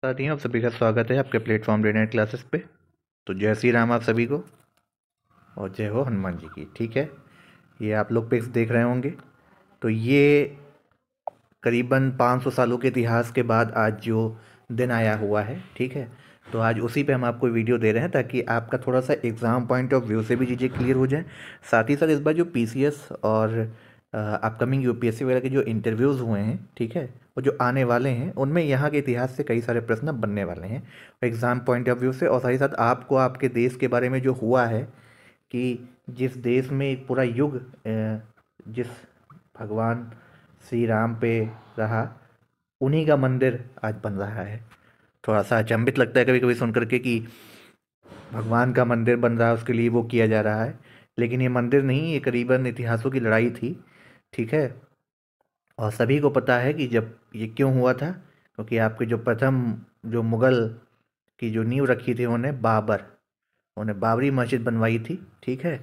साथियों, आप सभी का स्वागत है आपके प्लेटफॉर्म रेनेट क्लासेस पे। तो जय श्री राम आप सभी को, और जय हो हनुमान जी की। ठीक है, ये आप लोग पिक्स देख रहे होंगे। तो ये करीबन 500 सालों के इतिहास के बाद आज जो दिन आया हुआ है, ठीक है। तो आज उसी पे हम आपको वीडियो दे रहे हैं ताकि आपका थोड़ा सा एग्ज़ाम पॉइंट ऑफ व्यू से भी चीज़ें क्लियर हो जाएं। साथ ही साथ इस बार जो पीसीएस और अपकमिंग यूपीएससी वगैरह के जो इंटरव्यूज़ हुए हैं, ठीक है, और जो आने वाले हैं, उनमें यहाँ के इतिहास से कई सारे प्रश्न बनने वाले हैं एग्ज़ाम पॉइंट ऑफ व्यू से। और साथ ही साथ आपको आपके देश के बारे में जो हुआ है कि जिस देश में एक पूरा युग जिस भगवान श्री राम पे रहा, उन्हीं का मंदिर आज बन रहा है। थोड़ा सा अचंभित लगता है कभी कभी सुन करके कि भगवान का मंदिर बन रहा है, उसके लिए वो किया जा रहा है। लेकिन ये मंदिर नहीं, ये करीबन इतिहासों की लड़ाई थी, ठीक है। और सभी को पता है कि जब ये क्यों हुआ था, क्योंकि आपके जो प्रथम जो मुग़ल की जो नींव रखी थी उन्होंने बाबरी मस्जिद बनवाई थी, ठीक है।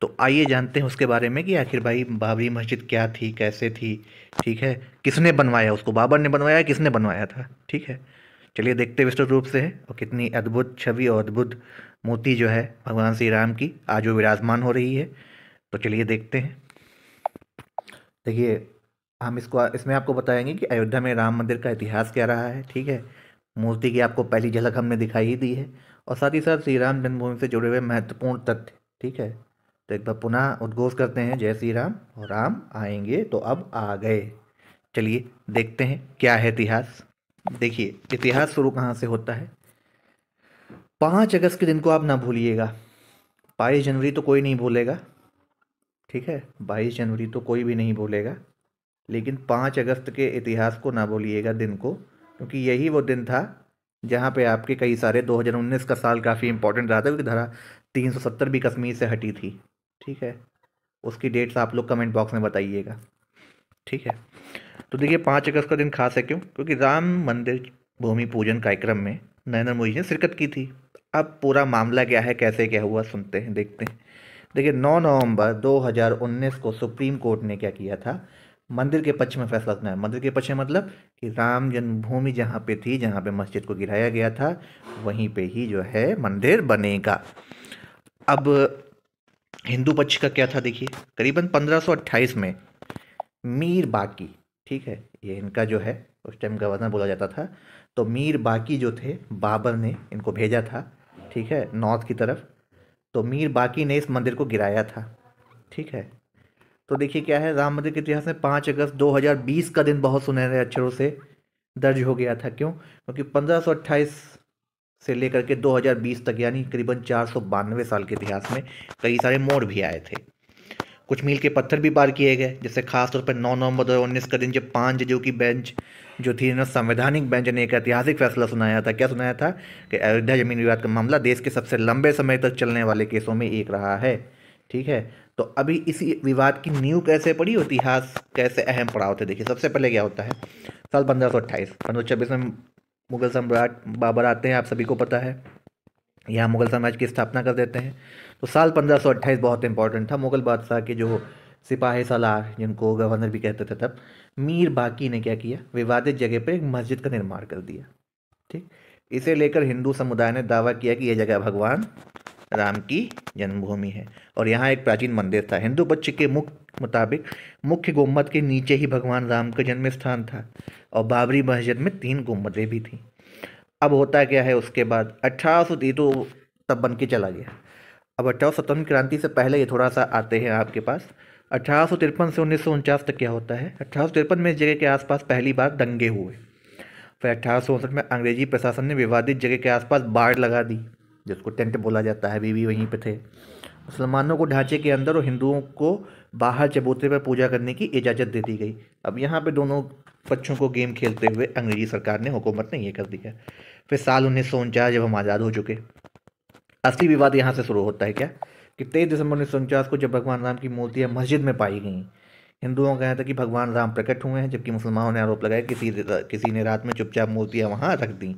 तो आइए जानते हैं उसके बारे में कि आखिर भाई बाबरी मस्जिद क्या थी, कैसे थी, ठीक है। किसने बनवाया उसको, बाबर ने बनवाया, किसने बनवाया था, ठीक है। चलिए देखते हैं विस्तृत रूप से है, और कितनी अद्भुत छवि और अद्भुत मूर्ति जो है भगवान श्री राम की आज वो विराजमान हो रही है। तो चलिए देखते हैं। देखिए, हम इसमें आपको बताएंगे कि अयोध्या में राम मंदिर का इतिहास क्या रहा है, ठीक है। मूर्ति की आपको पहली झलक हमने दिखाई ही दी है, और साथ ही साथ श्री राम जन्मभूमि से जुड़े हुए महत्वपूर्ण तथ्य, ठीक है। तो एक बार पुनः उद्घोष करते हैं, जय श्री राम, और राम आएंगे तो अब आ गए। चलिए देखते हैं क्या है इतिहास। देखिए, इतिहास शुरू कहाँ से होता है। 5 अगस्त के दिन को आप ना भूलिएगा। 22 जनवरी तो कोई नहीं भूलेगा, ठीक है। 22 जनवरी तो कोई भी नहीं भूलेगा, लेकिन 5 अगस्त के इतिहास को ना भूलिएगा, दिन को, क्योंकि यही वो दिन था जहाँ पे आपके कई सारे 2019 का साल काफ़ी इंपॉर्टेंट रहा था, क्योंकि धारा 370 भी कश्मीर से हटी थी, ठीक है। उसकी डेट्स आप लोग कमेंट बॉक्स में बताइएगा, ठीक है। तो देखिए, 5 अगस्त का दिन खास है क्यों, क्योंकि राम मंदिर भूमि पूजन कार्यक्रम में नरेंद्र मोदी ने शिरकत की थी। अब पूरा मामला क्या है, कैसे क्या हुआ, सुनते हैं, देखते हैं। देखिए, 9 नवंबर 2019 को सुप्रीम कोर्ट ने क्या किया था, मंदिर के पक्ष में फैसला सुनाया। मंदिर के पक्ष में मतलब कि राम जन्मभूमि जहाँ पे थी, जहाँ पे मस्जिद को गिराया गया था, वहीं पे ही जो है मंदिर बनेगा। अब हिंदू पक्ष का क्या था, देखिए, करीबन 1528 में मीर बाकी, ठीक है, ये इनका जो है उस टाइम गवर्नर बोला जाता था। तो मीर बाकी जो थे, बाबर ने इनको भेजा था, ठीक है, नॉर्थ की तरफ। तो मीर बाकी ने इस मंदिर को गिराया था, ठीक है। तो देखिए क्या है, राम मंदिर के इतिहास में 5 अगस्त 2020 का दिन बहुत सुनहरे अक्षरों से दर्ज हो गया था। क्यों, क्योंकि 1528 से लेकर के 2020 तक, यानी करीबन 492 साल के इतिहास में कई सारे मोड़ भी आए थे। कुछ मील के पत्थर भी पार किए गए, जैसे खासतौर पर 9 नवंबर 2019 का दिन, जब 5 जजों की बेंच जो थी ना, संवैधानिक बेंच ने एक ऐतिहासिक फैसला सुनाया था। क्या सुनाया था कि अयोध्या जमीन विवाद का मामला देश के सबसे लंबे समय तक चलने वाले केसों में एक रहा है, ठीक है। तो अभी इसी विवाद की नींव कैसे पड़ी, इतिहास कैसे अहम पड़ाव थे। देखिए, सबसे पहले क्या होता है, साल 1526 में मुगल सम्राट बाबर आते हैं, आप सभी को पता है, यहाँ मुगल साम्राज्य की स्थापना कर देते हैं। तो साल 1528 बहुत इंपॉर्टेंट था। मुगल बादशाह के जो सिपाही सालार, जिनको गवर्नर भी कहते थे तब, मीर बाकी ने क्या किया, विवादित जगह पर एक मस्जिद का निर्माण कर दिया, ठीक। इसे लेकर हिंदू समुदाय ने दावा किया कि यह जगह भगवान राम की जन्मभूमि है, और यहाँ एक प्राचीन मंदिर था। हिंदू पक्ष के मुताबिक मुख्य गुम्बद के नीचे ही भगवान राम का जन्म स्थान था, और बाबरी मस्जिद में 3 गुम्बदें भी थीं। अब होता क्या है, उसके बाद 1830 तो तब बन के चला गया। अब 1857 क्रांति से पहले ये थोड़ा सा आते हैं आपके पास। 1853 से 1949 तक क्या होता है, 1853 में इस जगह के आसपास पहली बार दंगे हुए। फिर 1864 में अंग्रेजी प्रशासन ने विवादित जगह के आसपास बाड़ लगा दी, जिसको टेंट बोला जाता है, अभी भी वहीं पे थे। मुसलमानों को ढांचे के अंदर और हिंदुओं को बाहर चबूतरे पर पूजा करने की इजाज़त दे दी गई। अब यहाँ पे दोनों पक्षों को गेम खेलते हुए अंग्रेजी सरकार ने, हुकूमत ने ये कर दिया। फिर साल 1949 जब हम आज़ाद हो चुके, असली विवाद यहाँ से शुरू होता है क्या, कि 23 दिसंबर 1949 को जब भगवान राम की मूर्तियाँ मस्जिद में पाई गई। हिंदुओं का कहना था कि भगवान राम प्रकट हुए हैं, जबकि मुसलमानों ने आरोप लगाया किसी ने रात में चुपचाप मूर्तियाँ वहाँ रख दी।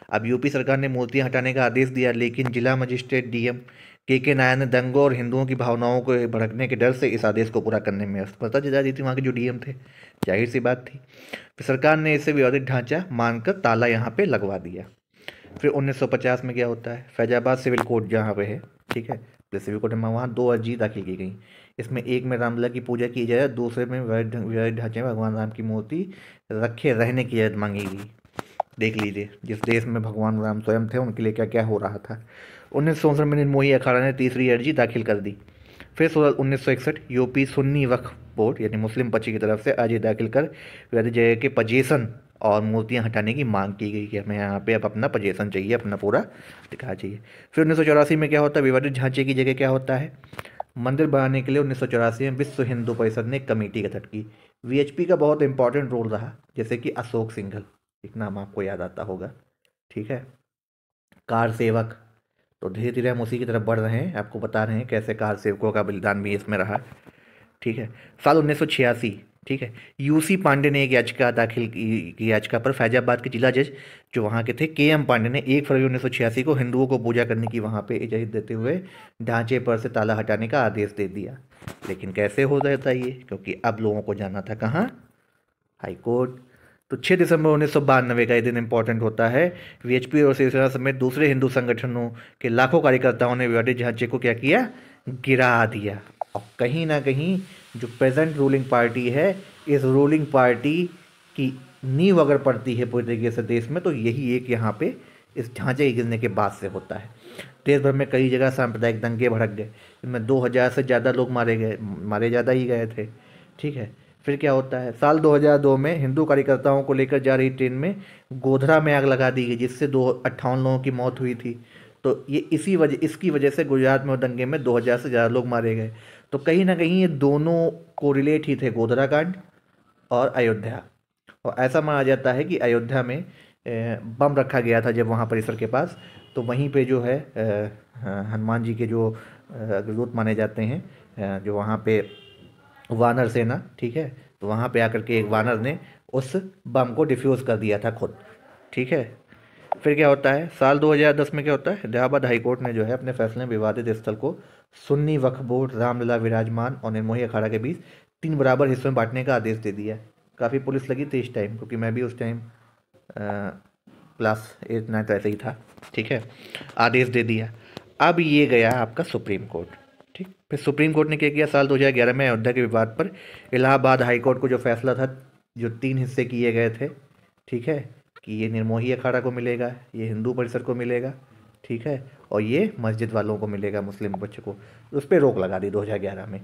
अब यूपी सरकार ने मूर्तियाँ हटाने का आदेश दिया, लेकिन जिला मजिस्ट्रेट डीएम के नायर ने दंगों और हिंदुओं की भावनाओं को भड़कने के डर से इस आदेश को पूरा करने में असफलता जता दी थी वहाँ के जो डीएम थे। जाहिर सी बात थी। फिर सरकार ने इसे विवादित ढांचा मानकर ताला यहाँ पे लगवा दिया। फिर 1950 में क्या होता है, फैजाबाद सिविल कोर्ट जहाँ पे है, ठीक है, सिविल कोर्ट में वहाँ 2 अर्जी दाखिल की गई। इसमें एक में रामलला की पूजा की जाए, दूसरे में विवादित ढांचे में भगवान राम की मूर्ति रखे रहने की इजाज़त मांगी गई। देख लीजिए जिस देश में भगवान राम स्वयं थे उनके लिए क्या क्या हो रहा था। 1964 में निर्मोही अखाड़ा ने तीसरी अर्जी दाखिल कर दी। फिर 1961 यूपी सुन्नी वक्फ बोर्ड यानी मुस्लिम पक्ष की तरफ से अर्जी दाखिल कर विवादित जगह के पजेशन और मूर्तियां हटाने की मांग की गई कि हमें यहाँ पे अब अपना पजेशन चाहिए, अपना पूरा दिखा चाहिए। फिर 1984 में क्या होता है, विवादित ढांचे की जगह क्या होता है, मंदिर बनाने के लिए 1984 में विश्व हिंदू परिषद ने एक कमेटी गठित की। वीएचपी का बहुत इंपॉर्टेंट रोल रहा, जैसे कि अशोक सिंघल, एक नाम आपको याद आता होगा, ठीक है, कार सेवक। तो धीरे धीरे हम उसी की तरफ बढ़ रहे हैं, आपको बता रहे हैं कैसे कार सेवकों का बलिदान भी इसमें रहा, ठीक है। साल 1986, ठीक है, यूसी पांडे ने एक याचिका दाखिल की याचिका पर फैजाबाद के जिला जज जो वहाँ के थे केएम पांडे ने 1 फरवरी 1986 को हिंदुओं को पूजा करने की वहाँ पे इजाज़त देते हुए ढांचे पर से ताला हटाने का आदेश दे दिया। लेकिन कैसे हो जाता ये, क्योंकि अब लोगों को जाना था कहाँ, हाई कोर्ट। तो 6 दिसंबर 1992 का ये दिन इंपॉर्टेंट होता है। वीएचपी और शिवसेना समेत दूसरे हिंदू संगठनों के लाखों कार्यकर्ताओं ने विवादित ढांचे को क्या किया, गिरा दिया। और कहीं ना कहीं जो प्रेजेंट रूलिंग पार्टी है, इस रूलिंग पार्टी की नींव अगर पड़ती है पूरी तरीके से देश में, तो यही एक यहाँ पे इस ढांचे के गिरने के बाद से होता है। देश भर में कई जगह सांप्रदायिक दंगे भड़क गए, इनमें 2000 से ज़्यादा लोग मारे ज़्यादा ही गए थे, ठीक है। फिर क्या होता है, साल 2002 में हिंदू कार्यकर्ताओं को लेकर जा रही ट्रेन में गोधरा में आग लगा दी गई, जिससे 58 लोगों की मौत हुई थी। तो ये इसकी वजह से गुजरात में दंगे में 2000 से ज़्यादा लोग मारे गए। तो कहीं ना कहीं ये दोनों कोरिलेट ही थे, गोधरा कांड और अयोध्या। और ऐसा माना जाता है कि अयोध्या में बम रखा गया था जब वहाँ परिसर के पास, तो वहीं पे जो है हनुमान जी के जो दूत माने जाते हैं, जो वहाँ पे वानर सेना, ठीक है, तो वहाँ पे आकर के एक वानर ने उस बम को डिफ्यूज़ कर दिया था खुद, ठीक है। फिर क्या होता है, साल 2010 में क्या होता है, इलाहाबाद हाई कोर्ट ने जो है अपने फैसले में विवादित स्थल को सुन्नी वक्फ बोर्ड, रामलला विराजमान और निर्मोही अखाड़ा के बीच 3 बराबर हिस्सों में बांटने का आदेश दे दिया। काफ़ी पुलिस लगी थी इस टाइम, क्योंकि मैं भी उस टाइम क्लास 8 9 ऐसे ही था, ठीक है। आदेश दे दिया। अब ये गया आपका सुप्रीम कोर्ट, ठीक। फिर सुप्रीम कोर्ट ने क्या किया, साल 2011 में अयोध्या के विवाद पर इलाहाबाद हाई कोर्ट को जो फैसला था, जो 3 हिस्से किए गए थे, ठीक है, कि ये निर्मोही अखाड़ा को मिलेगा, ये हिंदू परिसर को मिलेगा, ठीक है, और ये मस्जिद वालों को मिलेगा, मुस्लिम बच्चों को, उस पर रोक लगा दी 2011 में।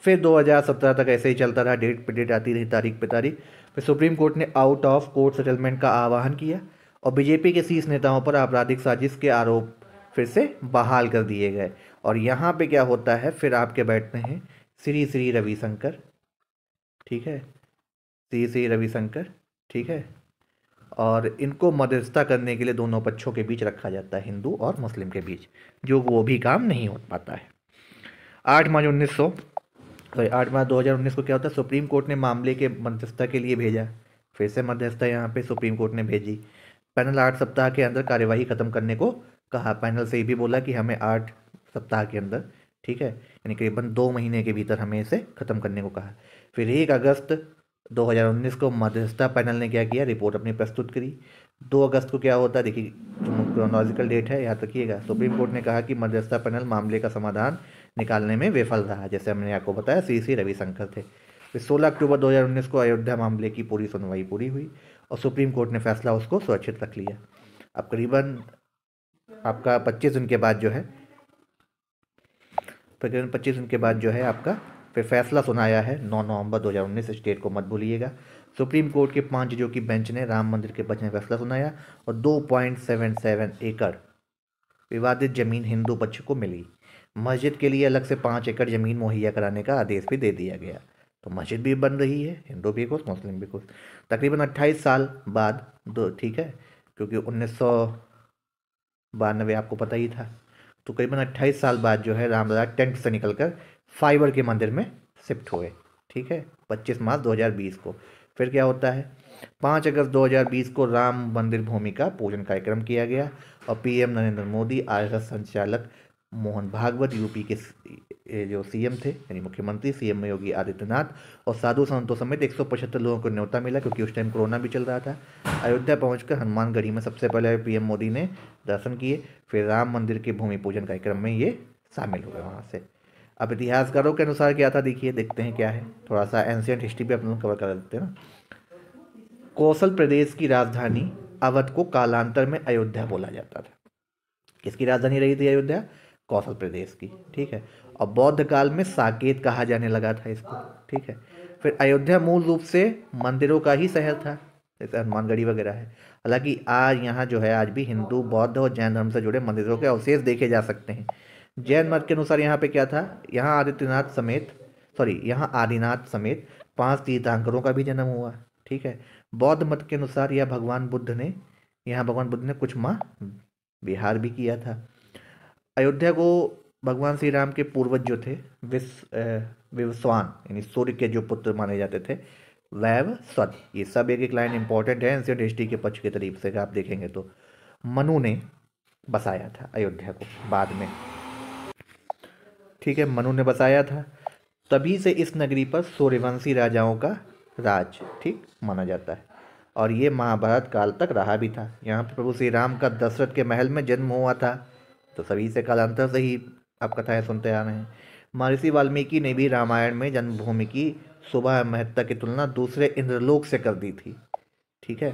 फिर 2017 तक ऐसे ही चलता रहा, डेट पे डेट आती रही, तारीख पे तारीख। फिर सुप्रीम कोर्ट ने आउट ऑफ कोर्ट सेटलमेंट का आह्वान किया और बीजेपी के शीर्ष नेताओं पर आपराधिक साजिश के आरोप फिर से बहाल कर दिए गए। और यहाँ पे क्या होता है, फिर आपके बैठते हैं श्री श्री रविशंकर, ठीक है, श्री श्री रविशंकर, ठीक है, और इनको मध्यस्थता करने के लिए दोनों पक्षों के बीच रखा जाता है, हिंदू और मुस्लिम के बीच, जो वो भी काम नहीं हो पाता है। 8 मार्च 2019 को क्या होता है, सुप्रीम कोर्ट ने मामले के मध्यस्थता के लिए भेजा। फिर से मध्यस्थता यहाँ पे सुप्रीम कोर्ट ने भेजी। पैनल 8 सप्ताह के अंदर कार्यवाही खत्म करने को कहा। पैनल से ये भी बोला कि हमें 8 सप्ताह के अंदर, ठीक है, यानी करीबन 2 महीने के भीतर हमें इसे ख़त्म करने को कहा। फिर 1 अगस्त 2019 को मध्यस्थता पैनल ने क्या किया, रिपोर्ट अपनी प्रस्तुत करी। 2 अगस्त को क्या होता है, देखिए क्रोनोलॉजिकल डेट है, याद रखिएगा। सुप्रीम कोर्ट ने कहा कि मध्यस्थता पैनल मामले का समाधान निकालने में विफल रहा, जैसे हमने आपको बताया सी सी रविशंकर थे। फिर 16 अक्टूबर 2019 को अयोध्या मामले की पूरी सुनवाई पूरी हुई और सुप्रीम कोर्ट ने फैसला उसको सुरक्षित रख लिया। अब करीबन आपका 25 दिन के बाद जो है, तकरीबन 25 दिन के बाद जो है आपका फिर फैसला सुनाया है 9 नवंबर 2019। इस डेट को मत भूलिएगा। सुप्रीम कोर्ट के 5 जजों की बेंच ने राम मंदिर के पक्ष में फैसला सुनाया और 2.77 एकड़ विवादित जमीन हिंदू पक्ष को मिली। मस्जिद के लिए अलग से 5 एकड़ जमीन मुहैया कराने का आदेश भी दे दिया गया। तो मस्जिद भी बन रही है, हिंदू भी खुश, मुस्लिम भी खुश। तकरीबन 28 साल बाद ठीक है, क्योंकि 1992 आपको पता ही था, तो करीबन 28 साल बाद जो है रामलला टेंट से निकलकर फाइबर के मंदिर में शिफ्ट हुए, ठीक है, 25 मार्च 2020 को। फिर क्या होता है, 5 अगस्त 2020 को राम मंदिर भूमि का पूजन कार्यक्रम किया गया और पीएम नरेंद्र मोदी, आरएसएस संचालक मोहन भागवत यूपी के ये जो सीएम थे यानी मुख्यमंत्री, सीएम में योगी आदित्यनाथ, और साधु संतों समेत 175 लोगों को न्योता मिला क्योंकि उस टाइम कोरोना भी चल रहा था। अयोध्या पहुंचकर हनुमानगढ़ी में सबसे पहले पीएम मोदी ने दर्शन किए, फिर राम मंदिर के भूमि पूजन कार्यक्रम में ये शामिल हुए वहाँ से। अब इतिहासकारों के अनुसार क्या था, देखिए देखते हैं क्या है, थोड़ा सा एंशियंट हिस्ट्री भी अपन कवर कर देते हैं ना। कौशल प्रदेश की राजधानी अवध को कालांतर में अयोध्या बोला जाता था। किसकी राजधानी रही थी अयोध्या? कौशल प्रदेश की, ठीक है। और बौद्ध काल में साकेत कहा जाने लगा था इसको, ठीक है। फिर अयोध्या मूल रूप से मंदिरों का ही शहर था, जैसे हनुमानगढ़ी वगैरह है। हालांकि आज यहाँ जो है आज भी हिंदू, बौद्ध और जैन धर्म से जुड़े मंदिरों के अवशेष देखे जा सकते हैं। जैन मत के अनुसार यहाँ पे क्या था, यहाँ आदिनाथ समेत 5 तीर्थंकरों का भी जन्म हुआ, ठीक है। बौद्ध मत के अनुसार भगवान बुद्ध ने कुछ माह विहार भी किया था। अयोध्या को भगवान श्री राम के पूर्वज जो थे विवस्वान यानी सूर्य के जो पुत्र माने जाते थे, वैवस्वत, ये सब एक एक लाइन इंपॉर्टेंट है एंशिएंट हिस्ट्री के पक्ष के तरीके से आप देखेंगे तो। मनु ने बसाया था अयोध्या को बाद में, ठीक है, मनु ने बसाया था। तभी से इस नगरी पर सूर्यवंशी राजाओं का राज, ठीक, माना जाता है। और ये महाभारत काल तक रहा भी था। यहाँ पर प्रभु श्री राम का दशरथ के महल में जन्म हुआ था, तो सभी से कालांतर से ही आप कथाएं सुनते आ रहे हैं। महर्षि वाल्मीकि ने भी रामायण में जन्मभूमि की शोभा महत्ता की तुलना दूसरे इंद्रलोक से कर दी थी, ठीक है।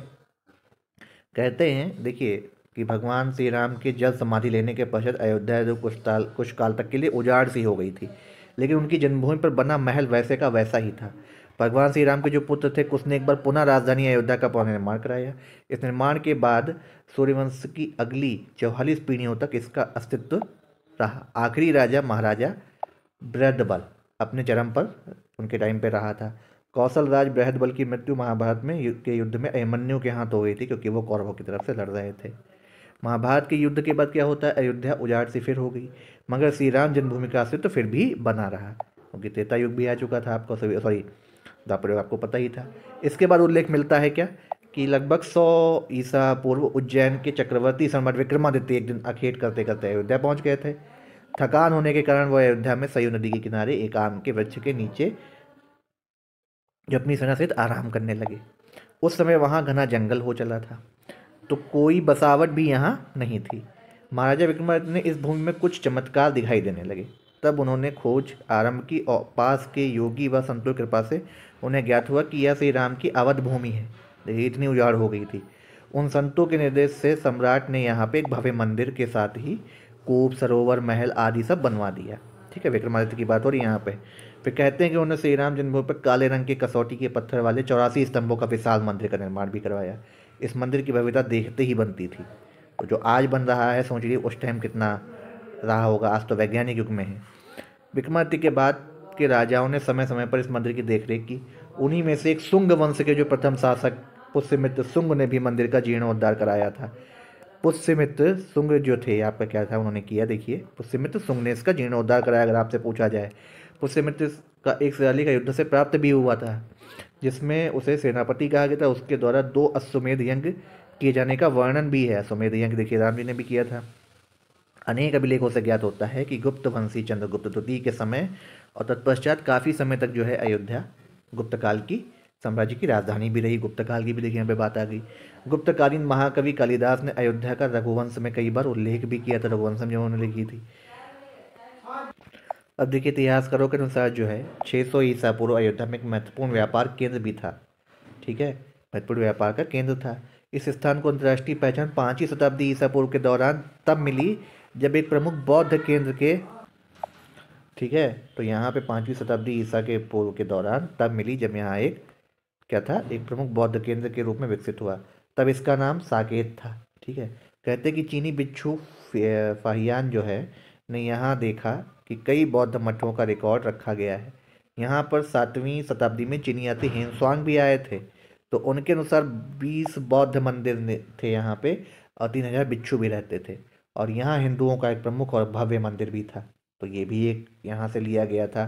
कहते हैं देखिए कि भगवान श्री राम के जल समाधि लेने के पश्चात अयोध्या जो कुछ काल तक के लिए उजाड़ सी हो गई थी, लेकिन उनकी जन्मभूमि पर बना महल वैसे का वैसा ही था। भगवान श्री राम के जो पुत्र थे कुछ ने एक बार पुनः राजधानी अयोध्या का पुनर्निर्माण कराया। इस निर्माण के बाद सूर्यवंश की अगली 44 पीढ़ियों तक इसका अस्तित्व रहा। आखिरी राजा महाराजा बृहदबल अपने चरम पर उनके टाइम पे रहा था। कौशल राज बृहदबल की मृत्यु महाभारत के युद्ध में अभिमन्यु के हाथ हो गई थी, क्योंकि वो कौरवों की तरफ से लड़ रहे थे। महाभारत के युद्ध के बाद क्या होता है, अयोध्या उजाड़ सी फिर हो गई, मगर श्री राम जन्मभूमि का अस्तित्व फिर भी बना रहा, क्योंकि त्रेता युग भी आ चुका था आपको, द्वापर युग आपको पता ही था। इसके बाद उल्लेख मिलता है क्या कि लगभग 100 ईसा पूर्व उज्जैन के चक्रवर्ती सम्राट विक्रमादित्य एक दिन अखेट करते करते अयोध्या पहुंच गए थे। थकान होने के कारण वो अयोध्या में सरयू नदी के किनारे एक आम के वृक्ष के नीचे जो अपनी सेना सहित आराम करने लगे। उस समय वहाँ घना जंगल हो चला था, तो कोई बसावट भी यहाँ नहीं थी। महाराजा विक्रमादित्य ने इस भूमि में कुछ चमत्कार दिखाई देने लगे। तब उन्होंने खोज आरंभ की और पास के योगी व संतों की कृपा से उन्हें ज्ञात हुआ कि यह श्री राम की अवध भूमि है। देखिए इतनी उजाड़ हो गई थी। उन संतों के निर्देश से सम्राट ने यहाँ पे एक भव्य मंदिर के साथ ही कूप, सरोवर, महल आदि सब बनवा दिया, ठीक है। विक्रमादित्य की बात हो रही है यहाँ पे। फिर कहते हैं कि उन्होंने श्री राम जन्मभूमि पर काले रंग के कसौटी के पत्थर वाले 84 स्तंभों का विशाल मंदिर का निर्माण भी करवाया। इस मंदिर की भव्यता देखते ही बनती थी। तो जो आज बन रहा है सोच लीजिए उस टाइम कितना रहा होगा, आज तो वैज्ञानिक युग में है। विक्रमादित्य के बाद के राजाओं ने समय समय पर इस मंदिर की देखरेख की। उन्हीं में से एक शुंग वंश के जो प्रथम शासक पुष्यमित्र शुंग ने भी मंदिर का जीर्णोद्धार कराया था। पुष्यमित्र शुंग जो थे, आपका क्या था उन्होंने किया, देखिए पुष्यमित्र शुंग ने इसका जीर्णोद्धार कराया। अगर आपसे पूछा जाए, पुष्यमित्र का एक शैली का युद्ध से प्राप्त भी हुआ था, जिसमें उसे सेनापति कहा गया था। उसके द्वारा 2 अश्वमेध यज्ञ किए जाने का वर्णन भी है। अश्वमेध यज्ञ देखिए राम जी ने भी किया था। अनेक अभिलेखों से ज्ञात होता है कि गुप्त वंशी चंद्रगुप्त द्वितीय के समय और तत्पश्चात काफ़ी समय तक जो है अयोध्या गुप्त काल की साम्राज्य की राजधानी भी रही। गुप्त काल की भी देखिए यहाँ पे बात आ गई। गुप्तकालीन महाकवि कालिदास ने अयोध्या का रघुवंश में कई बार उल्लेख भी किया था, रघुवंशम जो उन्होंने लिखी थी। अब देखिए इतिहासकारों के अनुसार जो है 600 ईसा पूर्व अयोध्या में एक महत्वपूर्ण व्यापार केंद्र भी था, ठीक है, महत्वपूर्ण व्यापार का केंद्र था। इस स्थान को अंतर्राष्ट्रीय पहचान 5वीं शताब्दी ईसा पूर्व के दौरान तब मिली जब एक प्रमुख बौद्ध केंद्र के, ठीक है, तो यहाँ पे 5वीं शताब्दी ईसा के पूर्व के दौरान तब मिली जब यहाँ एक क्या था, एक प्रमुख बौद्ध केंद्र के रूप में विकसित हुआ। तब इसका नाम साकेत था, ठीक है। कहते कि चीनी बिच्छू फाहियान जो है ने यहाँ देखा कि कई बौद्ध मठों का रिकॉर्ड रखा गया है। यहाँ पर 7वीं शताब्दी में चीनी यात्री हेनस्वांग भी आए थे, तो उनके अनुसार 20 बौद्ध मंदिर थे यहाँ पे और 3000 बिच्छू भी रहते थे। और यहाँ हिंदुओं का एक प्रमुख और भव्य मंदिर भी था, तो ये भी एक यहाँ से लिया गया था,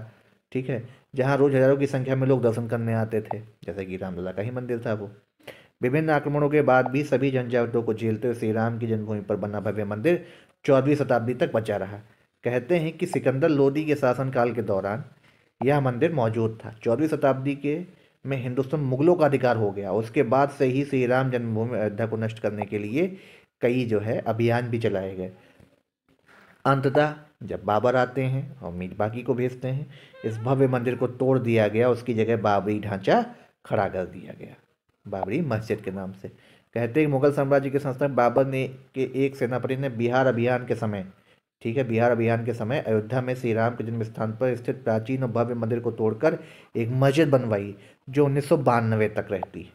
ठीक है, जहाँ रोज हजारों की संख्या में लोग दर्शन करने आते थे, जैसे कि रामलला का ही मंदिर था वो। विभिन्न आक्रमणों के बाद भी सभी झंझावटों को झेलते हुए श्री राम की जन्मभूमि पर बना भव्य मंदिर 14वीं शताब्दी तक बचा रहा। कहते हैं कि सिकंदर लोदी के शासनकाल के दौरान यह मंदिर मौजूद था। 14वीं शताब्दी के में हिंदुस्तान मुगलों का अधिकार हो गया। उसके बाद से ही श्री राम जन्मभूमि अयोध्या को नष्ट करने के लिए कई जो है अभियान भी चलाए गए। अंततः जब बाबर आते हैं और मीर बाकी को भेजते हैं, इस भव्य मंदिर को तोड़ दिया गया, उसकी जगह बाबरी ढांचा खड़ा कर दिया गया, बाबरी मस्जिद के नाम से। कहते हैं मुगल साम्राज्य के संस्थापक बाबर ने के एक सेनापति ने बिहार अभियान के समय, ठीक है, बिहार अभियान के समय अयोध्या में श्री राम के जन्म स्थान पर स्थित प्राचीन और भव्य मंदिर को तोड़कर एक मस्जिद बनवाई जो 1992 तक रहती है।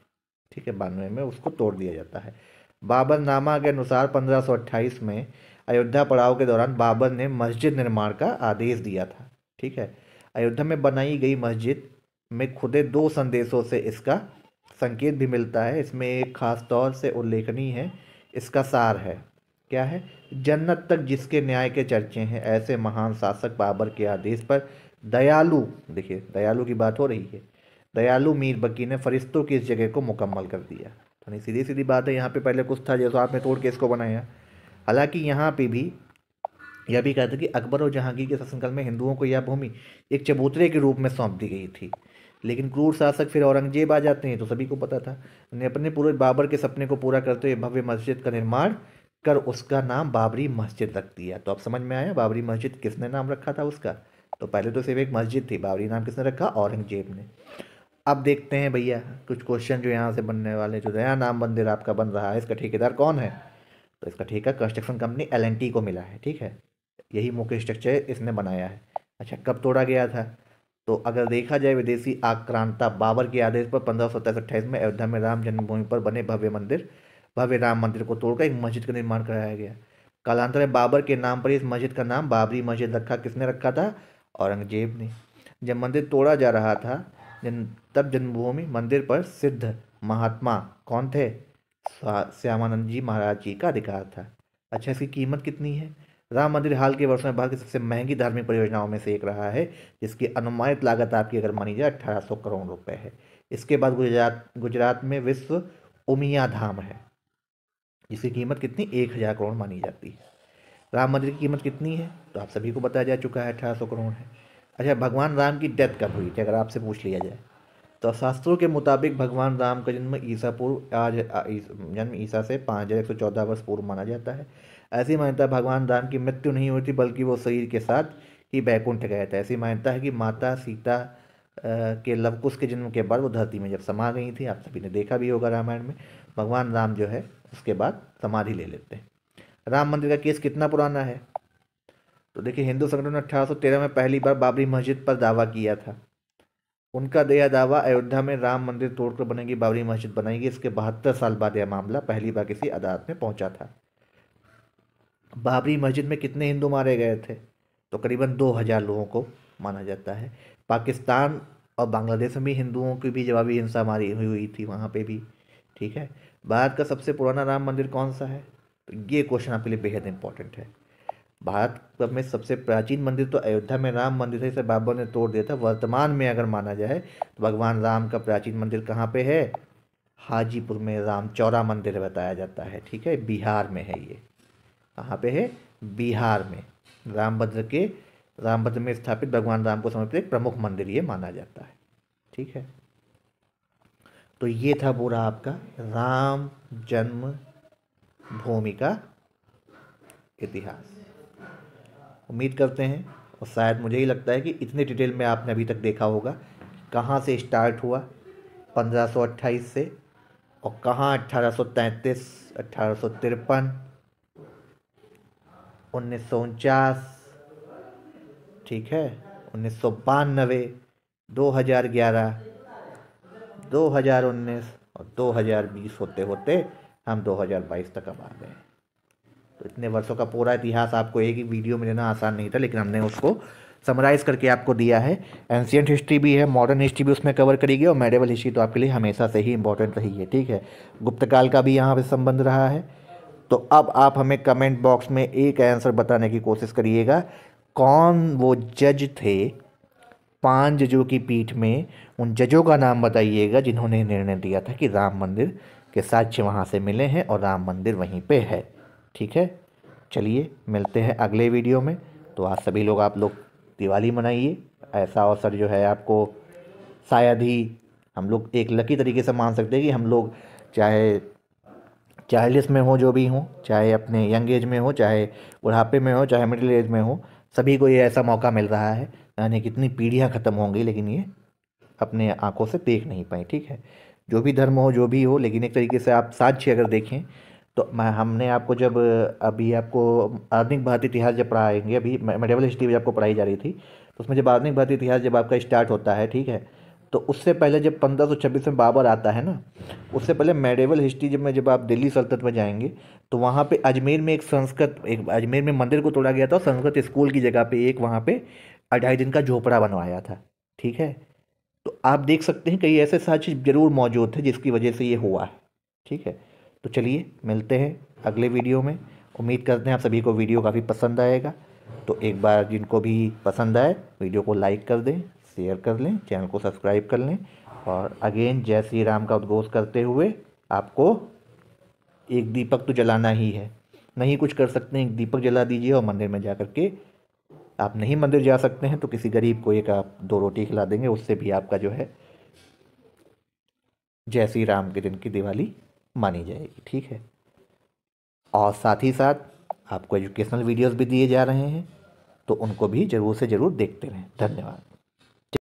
ठीक है, 92 में उसको तोड़ दिया जाता है। बाबरनामा के अनुसार 1528 में अयोध्या पड़ाव के दौरान बाबर ने मस्जिद निर्माण का आदेश दिया था। ठीक है, अयोध्या में बनाई गई मस्जिद में खुदे 2 संदेशों से इसका संकेत भी मिलता है। इसमें एक खास तौर से उल्लेखनीय है, इसका सार है, क्या है? जन्नत तक जिसके न्याय के चर्चे हैं, ऐसे महान शासक बाबर के आदेश पर दयालु, देखिए दयालु की बात हो रही है, दयालु मीर बकी ने फरिश्तों की इस जगह को मुकम्मल कर दिया। तो सीधी सीधी बात है, यहाँ पे पहले कुछ था जैसे आपने तोड़ के इसको बनाया। हालांकि यहाँ पे भी यह भी कहते कि अकबर और जहांगीर के शासनकाल में हिंदुओं को यह भूमि एक चबूतरे के रूप में सौंप दी गई थी। लेकिन क्रूर शासक फिर औरंगजेब आ जाते हैं, तो सभी को पता था, ने अपने पूरे बाबर के सपने को पूरा करते हुए भव्य मस्जिद का निर्माण कर उसका नाम बाबरी मस्जिद रख दिया। तो अब समझ में आया बाबरी मस्जिद किसने नाम रखा था उसका? तो पहले तो सिर्फ एक मस्जिद थी, बाबरी नाम किसने रखा? औरंगजेब ने। अब देखते हैं भैया कुछ क्वेश्चन जो यहाँ से बनने वाले। जो नया नाम मंदिर आपका बन रहा है, इसका ठेकेदार कौन है? तो इसका ठेका कंस्ट्रक्शन कंपनी L&T को मिला है। ठीक है, यही मुख्य स्ट्रक्चर इसने बनाया है। अच्छा, कब तोड़ा गया था? तो अगर देखा जाए विदेशी आक्रांता बाबर के आदेश पर 1527-28 में अयोध्या में राम जन्मभूमि पर बने भव्य राम मंदिर को तोड़कर एक मस्जिद का निर्माण कराया गया। कालांतर में बाबर के नाम पर इस मस्जिद का नाम बाबरी मस्जिद रखा। किसने रखा था? औरंगजेब ने। जब मंदिर तोड़ा जा रहा था तब जन्मभूमि मंदिर पर सिद्ध महात्मा कौन थे? श्यामानंद जी महाराज जी का अधिकार था। अच्छा, इसकी कीमत कितनी है? राम मंदिर हाल के वर्षों में भारत की सबसे महंगी धार्मिक परियोजनाओं में से एक रहा है, जिसकी अनुमानित लागत आपकी अगर मानी जाए 1800 करोड़ रुपए है। इसके बाद गुजरात में विश्व उमिया धाम है, जिसकी कीमत कितनी? 1000 करोड़ मानी जाती है। राम मंदिर की कीमत कितनी है? तो आप सभी को बताया जा चुका है, 1800 करोड़ है। अच्छा, भगवान राम की डेथ कब हुई थी अगर आपसे पूछ लिया जाए? तो शास्त्रों के मुताबिक भगवान राम का जन्म ईसा से 5114 वर्ष पूर्व माना जाता है। ऐसी मान्यता भगवान राम की मृत्यु नहीं हुई थी, बल्कि वो शरीर के साथ ही बैकुंठ गए थे। ऐसी मान्यता है कि माता सीता के लवकुश के जन्म के बाद वो धरती में जब समा गई थी, आप सभी ने देखा भी होगा रामायण में, भगवान राम जो है उसके बाद समाधि ले लेते हैं। राम मंदिर का केस कितना पुराना है? तो देखिए, हिंदू संगठन ने 1813 में पहली बार बाबरी मस्जिद पर दावा किया था। उनका यह दावा अयोध्या में राम मंदिर तोड़कर बनेगी बाबरी मस्जिद बनाएगी। इसके 72 साल बाद यह मामला पहली बार किसी अदालत में पहुंचा था। बाबरी मस्जिद में कितने हिंदू मारे गए थे? तो करीबन 2000 लोगों को माना जाता है। पाकिस्तान और बांग्लादेश में भी हिंदुओं की भी जवाबी हिंसा मारी हुई थी वहाँ पे भी। ठीक है, भारत का सबसे पुराना राम मंदिर कौन सा है? तो ये क्वेश्चन आपके लिए बेहद इंपॉर्टेंट है। भारत में सबसे प्राचीन मंदिर तो अयोध्या में राम मंदिर है, इसे बाबर ने तोड़ दिया था। वर्तमान में अगर माना जाए तो भगवान राम का प्राचीन मंदिर कहाँ पे है? हाजीपुर में राम चौरा मंदिर बताया जाता है। ठीक है, बिहार में है ये। कहाँ पे है? बिहार में। रामभद्र में स्थापित भगवान राम को समर्पित एक प्रमुख मंदिर ये माना जाता है। ठीक है, तो ये था पूरा आपका राम जन्म भूमि का इतिहास। उम्मीद करते हैं, और शायद मुझे ही लगता है कि इतने डिटेल में आपने अभी तक देखा होगा कहाँ से स्टार्ट हुआ 1528 से, और कहाँ 1833, 1853, 1949, ठीक है, 1992, 2011, 2019 और 2020 होते होते हम 2022 तक अब आ गए। तो इतने वर्षों का पूरा इतिहास आपको एक ही वीडियो में देना आसान नहीं था, लेकिन हमने उसको समराइज़ करके आपको दिया है। एंशियंट हिस्ट्री भी है, मॉडर्न हिस्ट्री भी उसमें कवर करेगी, और मेडिवल हिस्ट्री तो आपके लिए हमेशा से ही इंपॉर्टेंट रही है। ठीक है, गुप्तकाल का भी यहाँ पे संबंध रहा है। तो अब आप हमें कमेंट बॉक्स में एक आंसर बताने की कोशिश करिएगा, कौन वो जज थे 5 जजों की पीठ में? उन जजों का नाम बताइएगा जिन्होंने निर्णय दिया था कि राम मंदिर के साक्ष्य वहाँ से मिले हैं और राम मंदिर वहीं पे है। ठीक है, चलिए मिलते हैं अगले वीडियो में। तो आज सभी लोग आप लोग दिवाली मनाइए। ऐसा अवसर जो है आपको शायद ही हम लोग एक लकी तरीके से मान सकते हैं कि हम लोग चाहे 40 में हो, जो भी हो, चाहे अपने यंग एज में हो, चाहे बुढ़ापे में हो, चाहे मिडिल एज में हो, सभी को ये ऐसा मौका मिल रहा है। यानी कितनी पीढ़ियाँ ख़त्म होंगी लेकिन ये अपने आंखों से देख नहीं पाई। ठीक है, जो भी धर्म हो, जो भी हो, लेकिन एक तरीके से आप साक्ष्य अगर देखें तो मैं हमने आपको जब अभी आपको आधुनिक भारतीय इतिहास जब पढ़ाएंगे, अभी मेडिवल हिस्ट्री जब आपको पढ़ाई जा रही थी, तो उसमें जब आधुनिक भारतीय इतिहास जब आपका स्टार्ट होता है, ठीक है, तो उससे पहले जब 1526 में बाबर आता है ना, उससे पहले मेडिवल हिस्ट्री जब आप दिल्ली सल्तनत में जाएंगे तो वहाँ पे अजमेर में एक अजमेर में मंदिर को तोड़ा गया था और संस्कृत स्कूल की जगह पे एक वहाँ पे 2.5 दिन का झोपड़ा बनवाया था। ठीक है, तो आप देख सकते हैं कई ऐसे साक्ष्य जरूर मौजूद थे जिसकी वजह से ये हुआ है। ठीक है, तो चलिए मिलते हैं अगले वीडियो में। उम्मीद करते हैं आप सभी को वीडियो काफ़ी पसंद आएगा। तो एक बार जिनको भी पसंद आए वीडियो को लाइक कर दें, शेयर कर लें, चैनल को सब्सक्राइब कर लें। और अगेन जय श्री राम का उद्घोष करते हुए आपको एक दीपक तो जलाना ही है। नहीं कुछ कर सकते हैं, एक दीपक जला दीजिए और मंदिर में जा करके, आप नहीं मंदिर जा सकते हैं तो किसी गरीब को एक आप 2 रोटी खिला देंगे, उससे भी आपका जो है जय श्री राम के दिन की दिवाली मानी जाएगी। ठीक है, और साथ ही साथ आपको एजुकेशनल वीडियोस भी दिए जा रहे हैं, तो उनको भी ज़रूर से ज़रूर देखते रहें। धन्यवाद।